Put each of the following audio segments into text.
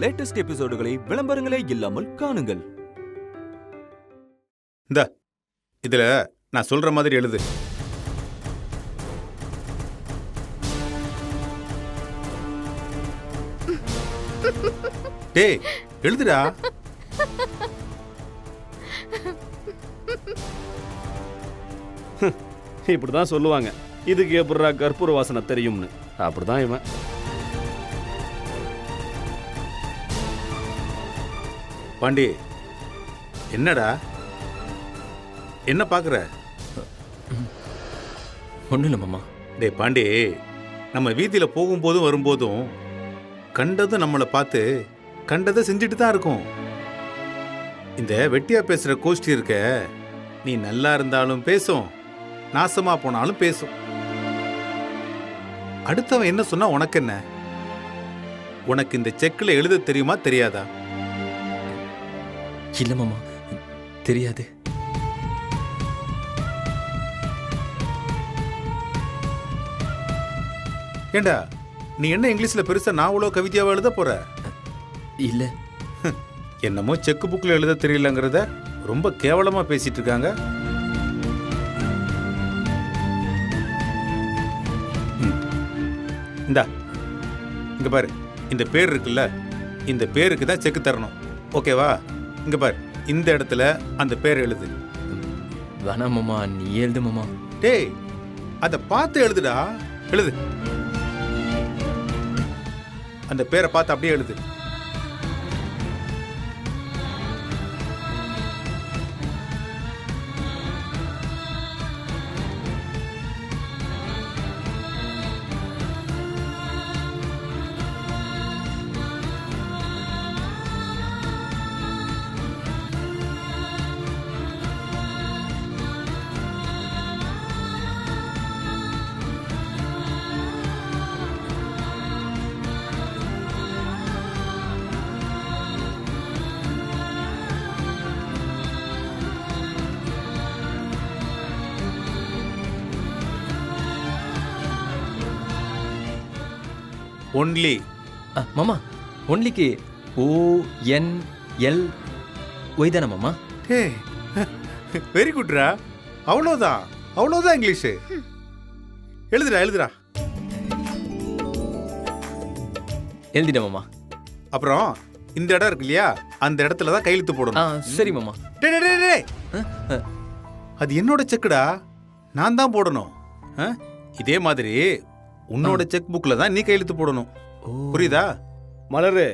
Latest எபிசோடுகளை விளம்பரங்களே இல்லாமல் காணுங்கள். இதுல நான் சொல்ற மாதிரி எழுது. டேய் எழுதுடா. இப்படிதான் சொல்லுவாங்க, இதுக்கு எப்படா கற்பூர வாசனை தெரியும்னு. அப்படிதான் இவன். பாண்டி என்னடா என்ன பாக்குற? ஒன்றும் இல்லை மாமா. டேய் பாண்டி, நம்ம வீதியில போகும்போதும் வரும்போதும் கண்டதும் நம்மளை பார்த்து கண்டதை செஞ்சுட்டு தான் இருக்கும். இந்த வெட்டியா பேசுற கோஷ்டி இருக்க, நீ நல்லா இருந்தாலும் பேசும், நாசமா போனாலும் பேசும். அடுத்தவன் என்ன சொன்னா உனக்கு என்ன? உனக்கு இந்த செக்கில் எழுத தெரியுமா தெரியாதா? இல்லை மாமா, தெரியாது. ஏண்டா நீ என்ன இங்கிலீஷ்ல பெருசா நாவலோ கவிதையாவோ எழுத போற? இல்ல. என்னமோ செக்கு புக்ல எழுத தெரியலங்கிறத ரொம்ப கேவலமா பேசிட்டு இருக்காங்க. இந்தா இங்க பாரு, இந்த பேர் இருக்குல்ல, இந்த பேருக்கு தான் செக்கு தரணும். ஓகேவா? இங்க பாரு, இந்த இடத்துல அந்த பேர் எழுது. வேணாம் மாமா, நீ எழுது மாமா. டேய் அதை பார்த்து எழுதுடா. எழுது, அந்த பேரை பார்த்து அப்படியே எழுது. ஒன்லி. மாமா, ஒன்லிக்கு ONL ஒய் தானே மாமா? வெரி குட்ரா. அவ்வளோதான், அவ்வளோதான் இங்கிலீஷ். எழுதுடா எழுதுடா. எழுதிட மாமா. அப்புறம் இந்த இடம் இருக்கு இல்லையா, அந்த இடத்துல தான் கையெழுத்து போடணும். சரி மாமா. அது என்னோட செக்குடா, நான் தான் போடணும். இதே மாதிரி உன்னோட செக் புக்ல தான் நீ கையெழுத்து போடணும். புரியுதா? மலரு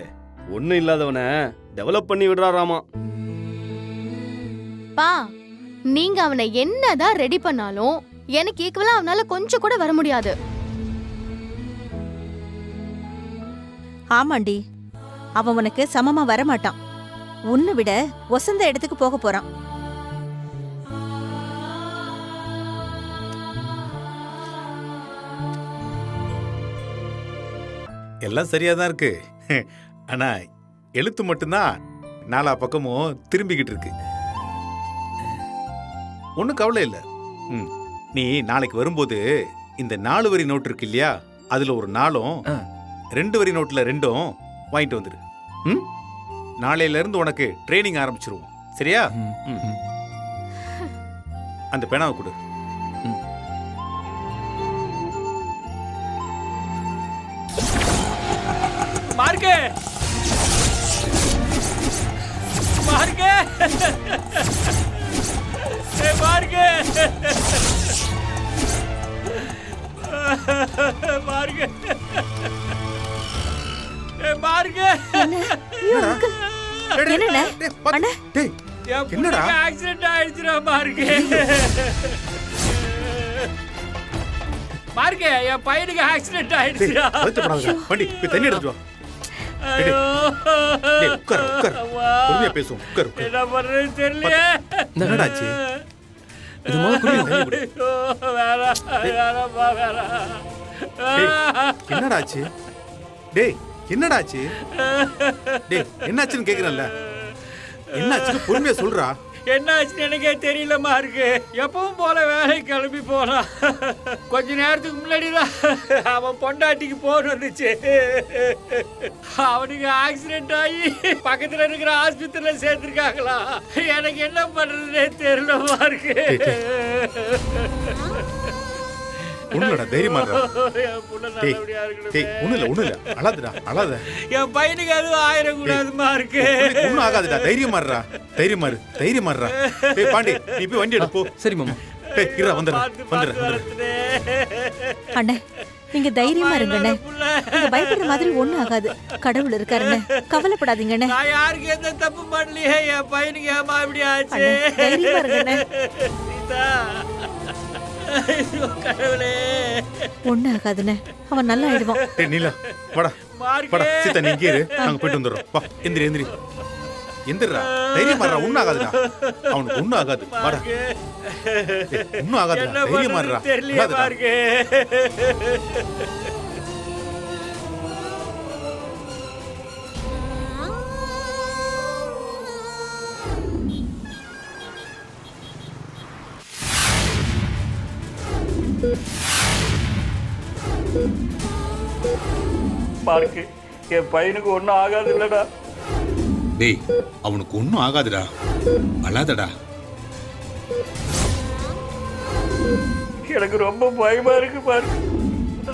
ஒன்னும் இல்லாதவனை டெவலப் பண்ணி விடுறாராமா. பா, நீங்க அவனை என்னதான் ரெடி பண்ணாலும் எனக்கு ஈக்குவலா அவனால கொஞ்சம் கூட வர முடியாது. ஆமாண்டி, அவன் உனக்கு சமமா வரமாட்டான். உன்னை விட ஒசந்த இடத்துக்கு போக போறான். எல்லாம் சரியா தான் இருக்கு. ஆனா எழுத்து மட்டும்தான் நாலா பக்கமும் திரும்பிக்கிட்டு இருக்கு. ஒன்னும் கவலை இல்லை. நீ நாளைக்கு வரும்போது இந்த 4 வரி நோட்டு இருக்கு இல்லையா, அதுல ஒரு 4ம் 2 வரி நோட்ல 2ம் வாங்கிட்டு வந்துரு. நாளையில இருந்து உனக்கு ட்ரைனிங் ஆரம்பிச்சிருவோம். சரியா? அந்த பேனாவை கொடு. மார்க்கே மார்க்கே மார்க்கே மார்க்கே மார்க்கே. என்னடா ஆக்சிடென்ட் ஆயிடுச்சுடா மார்க்கே. மார்க்கே, என் பையனுக்கு ஆக்சிடென்ட் ஆயிடுச்சுடா. வண்டி போய் தண்ணி எடுத்துட்டு வா. பேசுவோம். என்ன பண்றேன்னு தெரியல. என்னடாச்சு? என்னடாச்சு? டேய் என்னடாச்சு? டேய் என்னாச்சுன்னு கேக்குறேன்ல, என்னாச்சுன்னு பொறுமையா சொல்றா. என்ன ஆச்சுன்னு எனக்கே தெரியலமா இருக்கு. எப்பவும் போல வேலை கிளம்பி போறான். கொஞ்ச நேரத்துக்கு முன்னாடி தான் அவன் பொண்டாட்டிக்கு போன் வந்துச்சு. அவனுக்கு ஆக்சிடென்ட் ஆகி பக்கத்துல இருக்கிற ஆஸ்பத்திரியில சேர்த்திருக்காங்களா. எனக்கு என்ன பண்றதுன்னே தெரியலமா இருக்கு. ஒண்ணுலடா, தைரியமா இருடா. ஒண்ணு இல்ல அழாதடா, அழாத. என் பையனுக்கு அதுவும் ஆயிரக்கூடாதுமா இருக்கு. ஒண்ணும் ஆகாதுடா, தைரியமா இருடா, தைரியமா இருடா. டேய் பாண்டி, நீ போய் வண்டி எடு போ. சரி மாமா. டேய் இருடா, வந்துடுறேன். அண்ணே நீங்க தைரியமா இருங்கண்ணே. நீங்க பயப்படுற மாதிரி ஒண்ணும் ஆகாது. கடவுள் இருக்காருண்ணே, கவலைப்படாதீங்கண்ணே. நான் யாருக்கு எந்த தப்பு பண்ணலையே. என் பையனுக்கு ஏமா இப்படி ஆச்சு? தைரியமா இருங்கண்ணே. கடவுளே, ஒண்ணு ஆகாதுண்ணே, அவன் நல்லா ஆயிடுவான். டேய் நீலா, வாடா வாடா. சீதா நீ இங்கே இரு, நாங்க போயிட்டு வந்துடுறோம். வா, எந்திரி எந்திரா, தைரியமா இருடா, ஒன்னும் ஆகாதுடா. அவனுக்கு ஒன்னும் ஆகாது. வாடா, ஒன்னும் ஆகாதுடா, தைரியமா இருடா. தெரியல இருக்கு. பார்க்கு என் பையனுக்கு ஒன்றும் ஆகாது இல்லடா. டேய் அவனுக்கு ஒன்னும் ஆகாதுடா, அழாதடா. எனக்கு ரொம்ப பயமா இருக்கு. பாரு,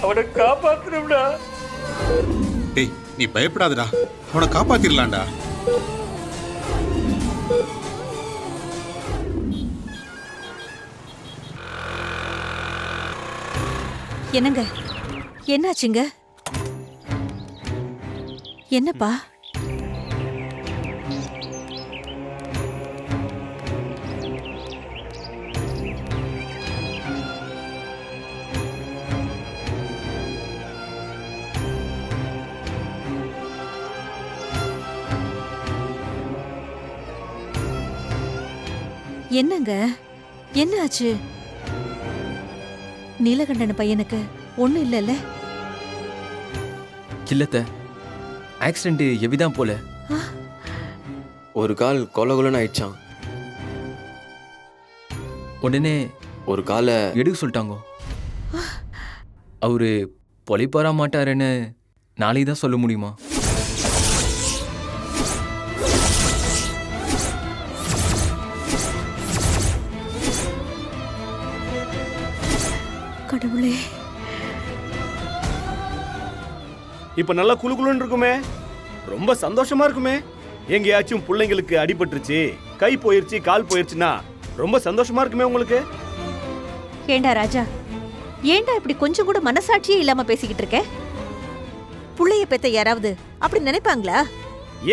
அவனை காப்பாத்தணும்டா. டேய் நீ பயப்படாதடா, அவனை காப்பாத்திரலாம்டா. என்னங்க என்னாச்சுங்க? என்னப்பா? என்னங்க என்னாச்சு? நீலகண்டன் பையனுக்கு ஒண்ணும் இல்லைல்ல? இல்லத்த, ஆக்சிடென்ட் எவிதான் போல. ஒரு கால் கொலகுலன்னு ஆயிடுச்சான். உடனே ஒரு காலை எடுக்க சொல்லிட்டாங்க. அவரு பொழைப்பாரா மாட்டாருன்னு நாளைக்கு தான் சொல்ல முடியுமா? கடவுளே, இப்ப நல்லா குளுகுளுன்னு இருக்குமே, ரொம்ப சந்தோஷமா இருக்குமே. எங்கேயாச்சும் பிள்ளைங்களுக்கு அடிபட்டுருச்சு, கை போயிருச்சு, கால் போயிருச்சுன்னா ரொம்ப சந்தோஷமா இருக்குமே உங்களுக்கு. ஏண்டா ராஜா, ஏண்டா இப்படி கொஞ்சம் கூட மனசாட்சியே இல்லாம பேசிக்கிட்டு இருக்க? புள்ளைய பெத்த யாராவது அப்படி நினைப்பாங்களா?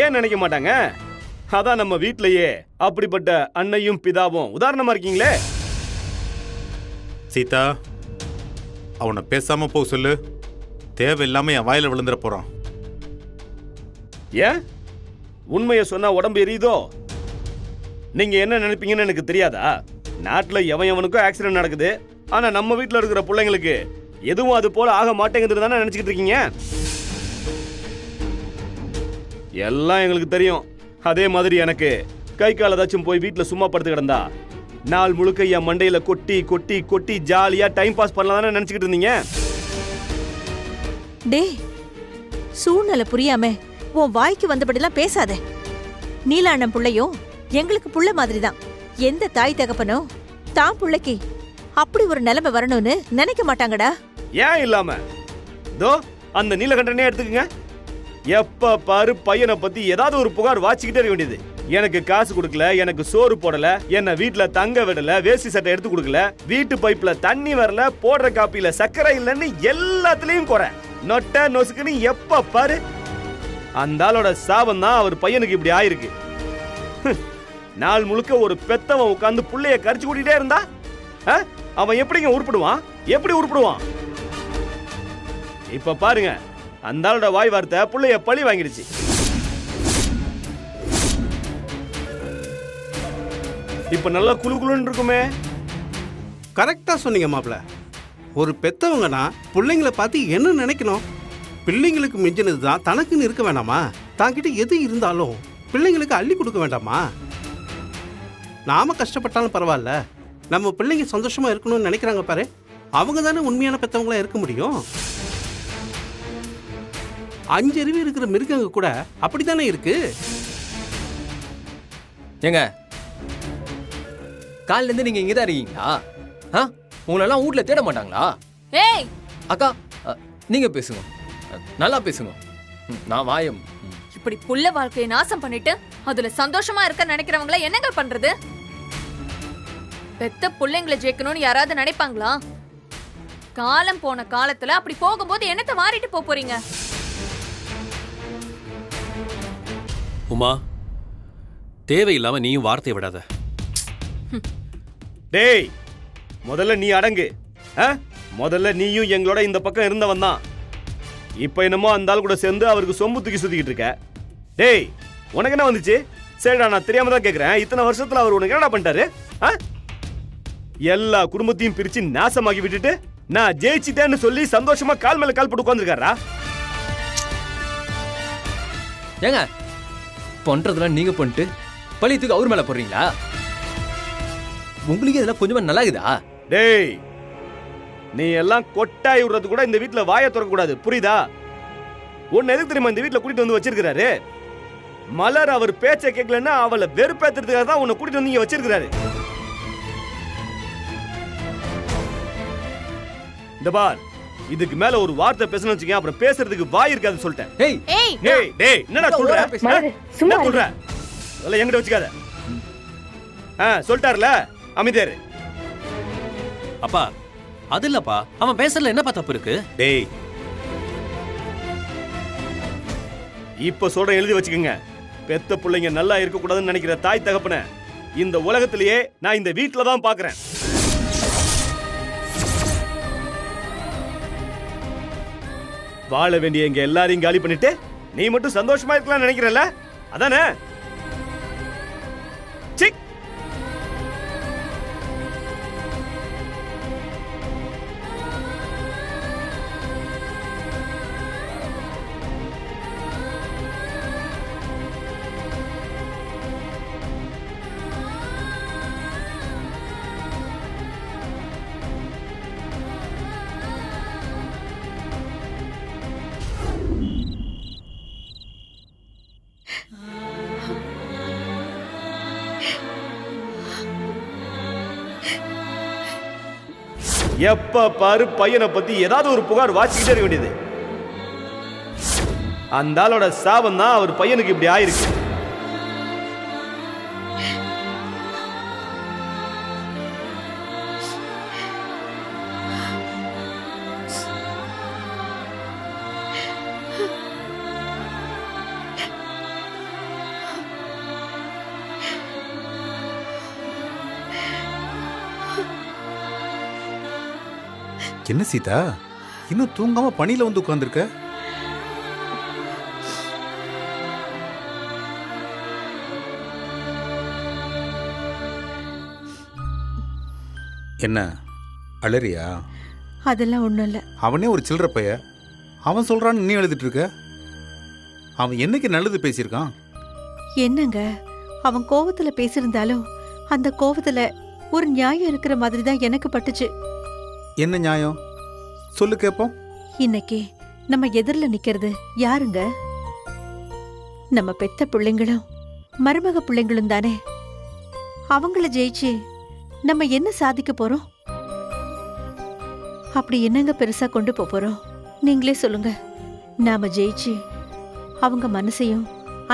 ஏன் நினைக்க மாட்டாங்க? அதான் நம்ம வீட்லயே அப்படிப்பட்ட அன்னையும் பிதாவும் உதாரணமா இருக்கீங்களே. சீதா, அவனை பேசாம போக சொல்லு. தேவையில்லாம என் வாயில விழுந்துட போறான். ஏன் உண்மையை சொன்னா உடம்பு எரியுதோ? நீங்க என்ன நினைப்பீங்கன்னு எனக்கு தெரியாதா? நாட்டுல எவனுக்கும் ஆக்சிடென்ட் நடக்குது, ஆனா நம்ம வீட்டுல இருக்கிற பிள்ளைங்களுக்கு எதுவும் அது போல ஆக மாட்டேங்குதுன்னு தானே நினைச்சுக்கிட்டு இருக்கீங்க. எல்லாம் எங்களுக்கு தெரியும். அதே மாதிரி எனக்கு கை கால் ஏதாச்சும் போய் வீட்டுல சும்மா படுத்து கிடந்தா நாள் முழுக்க என் மண்டையில கொட்டி கொட்டி கொட்டி ஜாலியா டைம் பாஸ் பண்ணலாம் தானே நினைச்சுக்கிட்டு இருந்தீங்க. டேய், சூழ்நிலை புரியாம உன் வாய்க்கு வந்தபடிலாம் பேசாத. நீலாண்ணன் புள்ளையும் எங்களுக்கு புள்ள மாதிரிதான். எந்த தாய் தகப்பனும் தான் புள்ளைக்கு அப்படி ஒரு நிலைமை வரணும்னு நினைக்க மாட்டாங்கடா. ஏன் இல்லாம தோ அந்த நீலகண்டனே எடுத்துக்கங்க. எப்ப பாரு பையனை பத்தி ஏதாவது ஒரு புகார் வாச்சிக்கிட்டே இருக்க வேண்டியது. எனக்கு காசு கொடுக்கல, எனக்கு சோறு போடல, என்ன வீட்டுல தங்க விடல, வேஷ்டி சட்டை எடுத்து கொடுக்கல, வீட்டு பைப்ல தண்ணி வரல, போடுற காப்பில சக்கரை இல்லைன்னு எல்லாத்துலயும் குறை. நொட்ட நொசுக்குன்னு எப்ப பாரு அந்த ஆளோட சாபம் தான் அவர் பையனுக்கு இப்படி ஆயிருக்கு. நாள் முழுக்க ஒரு பெத்தவன் உட்கார்ந்து புள்ளைய கரிச்சு கூட்டிட்டே இருந்தா அவன் எப்படிங்க உருப்பிடுவான்? எப்படி உருப்பிடுவான்? இப்ப பாருங்க, அந்த ஆளோட வாய் வார்த்தை புள்ளைய பழி வாங்கிடுச்சு. இப்ப நல்லா குளு குளுன்னு இருக்குமே. கரெக்டா சொன்னீங்க மாப்ள. ஒரு பெத்தவங்கன்னா பிள்ளைங்களை பார்த்து என்ன நினைக்கணும்? பிள்ளைங்களுக்கு மிஞ்சினது தான் தனக்குன்னு இருக்க வேண்டாமா? தாங்கிட்ட எது இருந்தாலும் பிள்ளைங்களுக்கு அள்ளி கொடுக்க வேண்டாமா? நாம கஷ்டப்பட்டாலும் பரவாயில்ல, நம்ம பிள்ளைங்க சந்தோஷமா இருக்கணும்னு நினைக்கிறாங்க பாரு, அவங்க தானே உண்மையான பெற்றவங்களா இருக்க முடியும். 5 அறிவு இருக்கிற மிருகங்க கூட அப்படித்தானே இருக்கு. ஏங்க காலைல இருந்து நீங்க இங்கதான் இருக்கீங்களா? உங்களெல்லாம் வீட்ல தேட மாட்டாங்களா? ஏய் அக்கா நீங்க பேசுங்க, நல்லா பேசுங்க. நான் வாயம். இப்படி புள்ள வாழ்க்கையை நாசம் பண்ணிட்டு அதுல சந்தோஷமா இருக்க நினைக்கிறவங்கள என்னங்க பண்றது? பெத்த புள்ளைங்களை ஜெயிக்கணும்னு யாராவது நினைப்பாங்களா? காலம் போன காலத்துல அப்படி போகும்போது என்னத்தை மாறிட்டு போறீங்க? உமா, தேவையில்லாம நீயும் வார்த்தை விடாத. டேய், முதல்ல நீ அடங்கு. முதல்ல நீயும் எங்களோட இந்த பக்கம் இருந்தவன் தான். இப்ப என்னமோ அந்த ஆள் கூட சேர்ந்து அவருக்கு சொம்பு தூக்கி சுத்திக்கிட்டு இருக்க. டேய், உனக்கு என்ன வந்துச்சு? சரிடா, நான் தெரியாம தான் கேக்குறேன். இத்தனை வருஷத்துல அவர் உனக்கு என்னடா பண்ணிட்டாரு? எல்லா குடும்பத்தையும் பிரிச்சு நாசமாக்கி விட்டுட்டு நான் ஜெயிச்சிட்டேன்னு சொல்லி சந்தோஷமா கால் மேல கால் போட்டு உட்கார்ந்துருக்காரா? ஏங்க பண்றதுலாம் நீங்க பண்ணிட்டு பழியத்துக்கு அவர் மேல போடுறீங்களா? உங்களுக்கு இதெல்லாம் கொஞ்சமா நல்லாகுதா? டேய், நீ எல்லாம் கொட்டாய் விடுறது கூட இந்த வீட்டுல வாயை திறக்க கூடாது, புரியுதா? உன்னை எதுக்கு தெரியுமா இந்த வீட்டுல கூட்டிட்டு வந்து வச்சிருக்காரு? மலர் அவர் பேச்ச கேட்கலன்னா அவளை வெறுப்பேத்துறதுக்காக தான் உன்னை கூட்டிட்டு வந்து இங்க வச்சிருக்காரு. இந்த பார், இதுக்கு மேல ஒரு வார்த்தை பேசணும்னு வச்சுக்க, அப்புறம் பேசுறதுக்கு வாய் இருக்காது சொல்லிட்டேன். டேய், என்னடா சொல்ற? என்ன சொல்ற? அதெல்லாம் என்கிட்ட வச்சுக்காத. சொல்லிட்டார்ல, அமைதியாரு. அப்பா, அது இல்லப்பா, அவன் பேசல என்னப்பா தப்பு இருக்கு? டேய், இப்ப சொல்ற எழுதி வச்சுக்கோங்க. பெத்த பிள்ளைங்க நல்லா இருக்க கூடாதுன்னு நினைக்கிற தாய் தகப்பன இந்த உலகத்திலேயே நான் இந்த வீட்டுல தான் பாக்குறேன். வாழ வேண்டிய எங்க எல்லாரையும் காலி பண்ணிட்டு நீ மட்டும் சந்தோஷமா இருக்கலாம் நினைக்கிறல்ல, அதானே? எப்ப பாரு பையனை பத்தி ஏதாவது ஒரு புகார் வாச்சிக்கிட்டே இருக்க வேண்டியது. அந்த ஆளோட சாபம் தான் அவர் பையனுக்கு இப்படி ஆயிருக்கு. என்ன சீதா, இன்னும் தூங்காம பணியில வந்து உட்கார்ந்துருக்க? என்ன அலறியா? அதெல்லாம் ஒண்ணும் இல்ல. அவனே ஒரு சில்லற பைய, அவன் சொல்றான்னு நீ எழுதிட்டு இருக்க. அவன் என்னைக்கு நல்லது பேசியிருக்கான்? என்னங்க, அவன் கோவத்துல பேசியிருந்தாலும் அந்த கோவத்துல ஒரு நியாயம் இருக்கிற மாதிரி தான் எனக்கு பட்டுச்சு. என்ன நியாயம் சொல்லு கேப்போம். இன்னைக்கு நம்ம எதிரில் நிக்கிறது யாருங்க? நம்ம பெத்த பிள்ளைங்களும் மருமக பிள்ளைங்களும் தானே. அவங்கள ஜெயிச்சு நம்ம என்ன சாதிக்க போறோம்? அப்படி என்னங்க பெருசா கொண்டு போறோம்? நீங்களே சொல்லுங்க. நாம ஜெயிச்சு அவங்க மனசையும்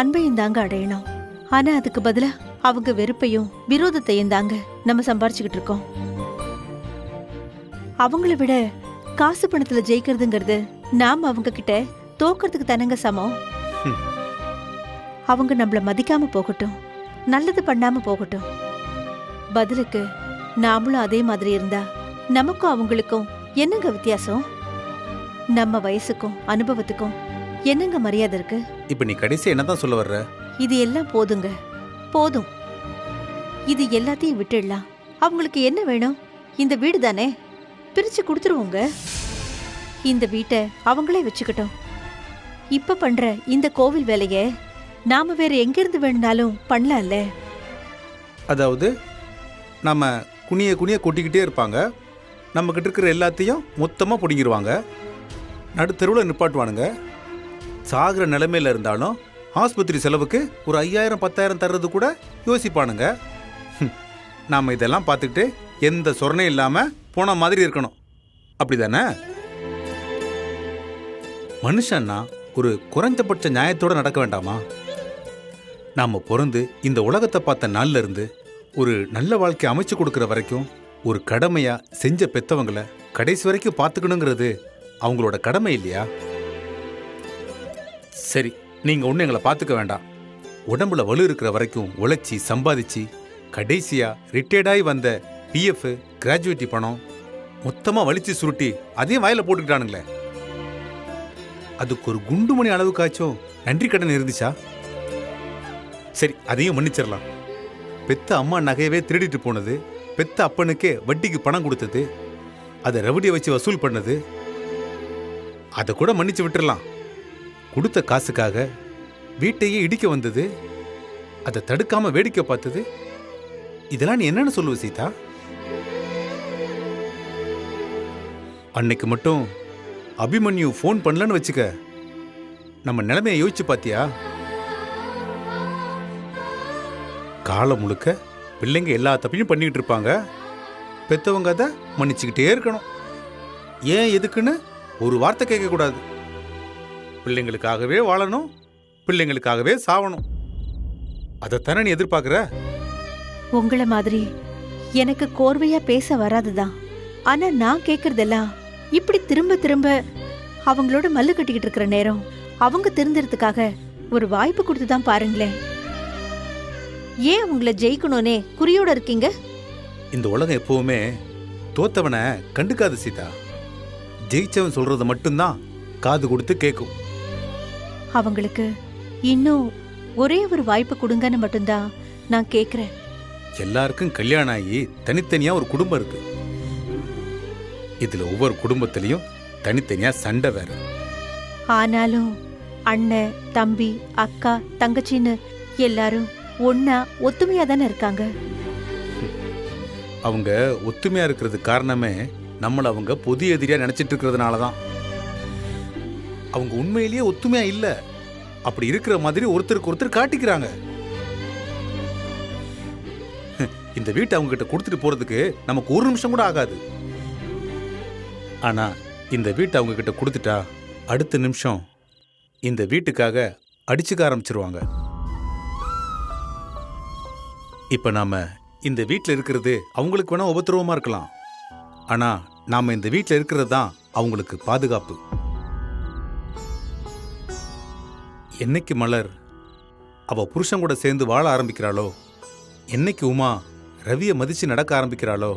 அன்பையும் தாங்க அடையணும். ஆனா அதுக்கு பதிலா அவங்க வெறுப்பையும் விரோதத்தையும் தாங்க நம்ம சம்பாரிச்சுக்கிட்டு இருக்கோம். அவங்கள விட காசு பணத்துல ஜெயிக்கிறதுங்கிறது நாம அவங்க கிட்ட தோக்கிறதுக்கு தானங்க சமம். அவங்க நம்மள மதிக்காம போகட்டும், நல்லது பண்ணாம போகட்டும். பதிலுக்கு நாமளும் அதே மாதிரி இருந்தா நமக்கும் அவங்களுக்கும் என்னங்க வித்தியாசம்? நம்ம வயசுக்கும் அனுபவத்துக்கும் என்னங்க மரியாதை இருக்கு? இப்ப நீ கடைசி என்னதான் சொல்ல வர்ற? இது எல்லாம் போதுங்க, போதும். இது எல்லாத்தையும் விட்டுடலாம். அவங்களுக்கு என்ன வேணும்? இந்த வீடு தானே, பிரிச்சு கொடுத்துருவோங்க. இந்த வீட்டை அவங்களே வச்சுக்கிட்டோம். இப்ப பண்ற இந்த கோவில் வேலைய நாம வேற எங்கிருந்து வேணும்னாலும் பண்ணலாம்ல. அதாவது நம்ம குனிய குனிய கொட்டிக்கிட்டே இருப்பாங்க, நம்மக்கிட்ட இருக்கிற எல்லாத்தையும் மொத்தமாக பிடிங்கிடுவாங்க, நடுத்தருவில் நிப்பாட்டுவானுங்க. சாகிற நிலைமையில் இருந்தாலும் ஆஸ்பத்திரி செலவுக்கு ஒரு 5000 10,000 தர்றது கூட யோசிப்பானுங்க. நாம் இதெல்லாம் பார்த்துக்கிட்டு எந்த சொரணையும் இல்லாமல் போன மாதிரி இருக்கணும், அப்படி தானே? மனுஷன்னா ஒரு குறைஞ்சபட்ச நியாயத்தோடு நடக்க வேண்டாமா? நாம் பிறந்து இந்த உலகத்தை பார்த்த நாள்ல இருந்து ஒரு நல்ல வாழ்க்கை அமைச்சு கொடுக்குற வரைக்கும் ஒரு கடமையா செஞ்ச பெத்தவங்களை கடைசி வரைக்கும் பார்த்துக்கணுங்கிறது அவங்களோட கடமை இல்லையா? சரி, நீங்க ஒன்றும் எங்களை பார்த்துக்க வேண்டாம். உடம்புல வலு இருக்கிற வரைக்கும் உழைச்சி சம்பாதிச்சு கடைசியா ரிட்டையர்டாகி வந்த பிஎஃப் கிராஜுவேட்டி பணம் மொத்தமாக வலிச்சு சுருட்டி அதையும் வாயில போட்டுக்கிட்டானுங்களே, அதுக்கு ஒரு குண்டுமணி அளவுக்காச்சும் நன்றி கடன் இருந்துச்சா? சரி, அதையும் மன்னிச்சிடலாம். பெத்த அம்மா நகையவே திருடிட்டு போனது, பெத்த அப்பனுக்கே வட்டிக்கு பணம் கொடுத்தது, அதை ரவுடியை வச்சு வசூல் பண்ணது, அதை கூட மன்னிச்சு விட்டுறலாம். கொடுத்த காசுக்காக வீட்டையே இடிக்க வந்தது, அதை தடுக்காம வேடிக்கை பார்த்தது, இதெல்லாம் நீ என்னன்னு சொல்லுவ சீதா? அன்னைக்கு மட்டும் அபிமன்யு ஃபோன் பண்ணலன்னு வச்சுக்க, நம்ம நிலைமையை யோசிச்சு பாத்தியா? காலம் முழுக்க பிள்ளைங்க எல்லா தப்பையும் பண்ணிக்கிட்டு இருப்பாங்க, பெத்தவங்க அதை மன்னிச்சுக்கிட்டே இருக்கணும். ஏன் எதுக்குன்னு ஒரு வார்த்தை கேட்கக்கூடாது. பிள்ளைங்களுக்காகவே வாழணும், பிள்ளைங்களுக்காகவே சாவணும். அதைத்தானே நீ எதிர்பார்க்குற? உங்களை மாதிரி எனக்கு கோர்வையா பேச வராதுதான். ஆனா நான் கேக்குறதெல்லாம் இப்படி திரும்ப திரும்ப அவங்களோட மல்லு கட்டிக்கிட்டு இருக்கிற நேரம் அவங்க திருந்துறதுக்காக ஒரு வாய்ப்பு கொடுத்துதான் பாருங்களேன். ஏன் அவங்கள ஜெயிக்கணும்னே குறியோட இருக்கீங்க? இந்த உலகம் எப்பவுமே தோத்தவனை கண்டுக்காது சீதா. ஜெயிச்சவன் சொல்றத மட்டும்தான் காது கொடுத்து கேட்கும். அவங்களுக்கு இன்னும் ஒரே ஒரு வாய்ப்பு கொடுங்கன்னு மட்டும்தான் நான் கேக்குறேன். எல்லாருக்கும் கல்யாணம் ஆகி தனித்தனியா ஒரு குடும்பம் இருக்கு. இதுல ஒவ்வொரு குடும்பத்திலையும் தனித்தனியா சண்டை வேற. ஆனாலும் அண்ணன், தம்பி, அக்கா, தங்கச்சின்னு எல்லாரும் ஒன்னா ஒத்துமையா தானே இருக்காங்க. அவங்க ஒத்துமையா இருக்கிறது காரணமே நம்மள அவங்க பொது எதிரியா நினைச்சிட்டு இருக்கிறதுனால தான். அவங்க உண்மையிலேயே ஒத்துமையா இல்ல, அப்படி இருக்கிற மாதிரி ஒருத்தருக்கு ஒருத்தர் காட்டிக்கிறாங்க. இந்த வீட்டை அவங்க கிட்ட கொடுத்துட்டு போறதுக்கு நமக்கு ஒரு நிமிஷம் கூட ஆகாது. ஆனா இந்த வீட்டை அவங்க கிட்ட கொடுத்துட்டா அடுத்த நிமிஷம் இந்த வீட்டுக்காக அடிச்சுக்க ஆரம்பிச்சிருவாங்க. இப்ப நாம இந்த வீட்டில் இருக்கிறது அவங்களுக்கு வேணா உபத்திரவமா இருக்கலாம், ஆனா நாம இந்த வீட்டில் இருக்கிறது தான் அவங்களுக்கு பாதுகாப்பு. என்னைக்கு மலர் அவ புருஷன் கூட சேர்ந்து வாழ ஆரம்பிக்கிறாளோ, என்னைக்கு உமா ரவியை மதிச்சு நடக்க ஆரம்பிக்கிறாளோ,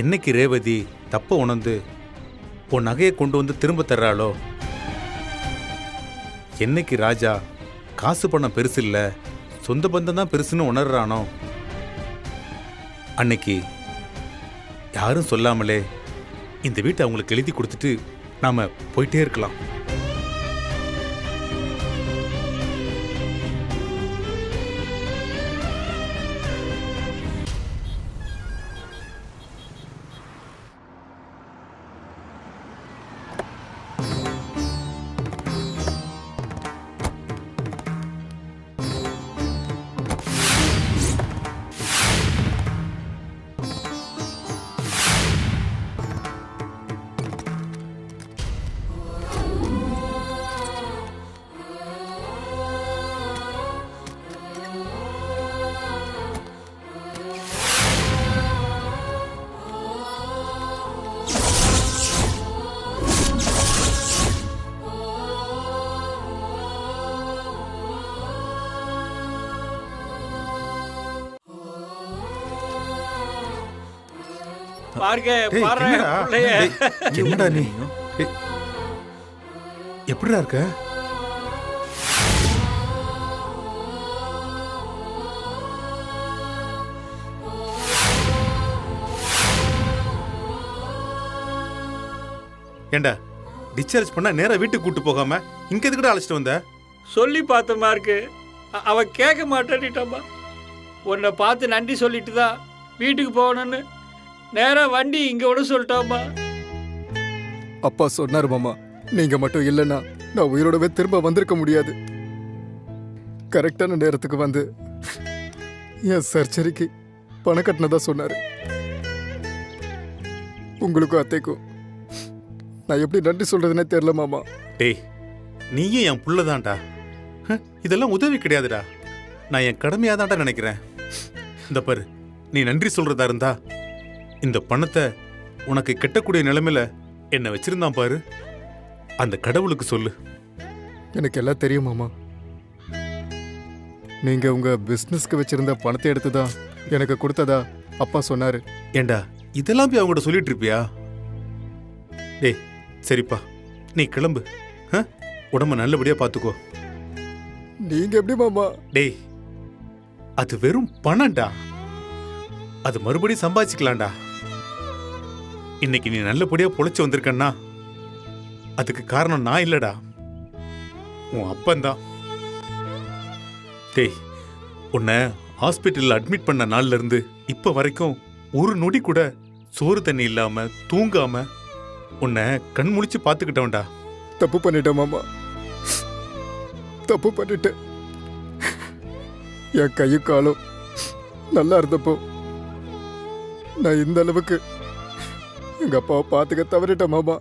என்னைக்கு ரேவதி தப்ப உணர்ந்து உன் நகையை கொண்டு வந்து திரும்ப தர்றாளோ, என்னைக்கு ராஜா காசு பணம் பெருசு இல்ல சொந்த பந்தம் தான் பெருசுன்னு உணர்றானோ, அன்னைக்கு யாரும் சொல்லாமலே இந்த வீட்டை அவங்களுக்கு எழுதி கொடுத்துட்டு நாம போயிட்டே இருக்கலாம். பாருங்க டேய், பாரு என்னடா? புள்ளைய. டேய், என்னடா நீ? டேய், எப்படிடா இருக்க? ஏண்டா டிஸ்சார்ஜ் பண்ணா நேரா வீட்டுக்கு கூட்டு போகாம இங்க எதுக்கு அழைச்சிட்டு வந்த? சொல்லி பார்த்தமா இருக்கு அவ கேட்க மாட்டேன்ட்டாமா. உன்னை பார்த்து நன்றி சொல்லிட்டு தான் வீட்டுக்கு போகணும்னு நேராக வண்டி இங்கே விட சொல்லிட்டோம்மா. அப்பா சொன்னாரு மாமா, நீங்க மட்டும் இல்லைன்னா நான் உயிரோடவே திரும்ப வந்திருக்க முடியாது. கரெக்டான நேரத்துக்கு வந்து என் சர்ஜரிக்கு பணம் கட்டினதா சொன்னாரு. உங்களுக்கும் அத்தைக்கும் நான் எப்படி நன்றி சொல்றதுன்னே தெரியல மாமா. டேய், நீயும் என் புள்ளதான்டா. இதெல்லாம் உதவி கிடையாதுடா, நான் என் கடமையா தான்டா நினைக்கிறேன். இந்த பாரு, நீ நன்றி சொல்றதா இருந்தா இந்த பணத்தை உனக்கு கெட்டக்கூடிய நிலைமையில என்ன வச்சிருந்தான் பாரு, அந்த கடவுளுக்கு சொல்லு. எனக்கு எல்லாம் தெரியும் மாமா. நீங்க உங்க பிசினஸ்க்கு வச்சிருந்த பணத்தை எடுத்துதான் எனக்கு கொடுத்ததா அப்பா சொன்னாரு. ஏண்டா இதெல்லாம் போய் அவங்ககிட்ட சொல்லிட்டு இருப்பியா? டேய் சரிப்பா, நீ கிளம்பு. உடம்ப நல்லபடியா பாத்துக்கோ. நீங்க எப்படி மாமா? டேய், அது வெறும் பணம்டா, அது மறுபடியும் சம்பாதிச்சுக்கலாம்டா. இன்னைக்கு நீ நல்லபடியா பொழைச்சு வந்திருக்கன்னா அதுக்கு காரணம் நான் இல்லடா, உன் அப்பந்தான். டேய், உன்னை ஹாஸ்பிட்டல்ல அட்மிட் பண்ண நாள்ல இருந்து இப்ப வரைக்கும் ஒரு நொடி கூட சோறு தண்ணி இல்லாம தூங்காம உன்னை கண் முழிச்சு பாத்துக்கிட்டவன்டா. தப்பு பண்ணிட்டேன் மாமா, தப்பு பண்ணிட்டேன். என் கையும் காலும் நல்லா இருந்தப்போ நான் இந்த அளவுக்கு எங்க அப்பாவை பாத்துக்க தவறிட்டேன் மாமா.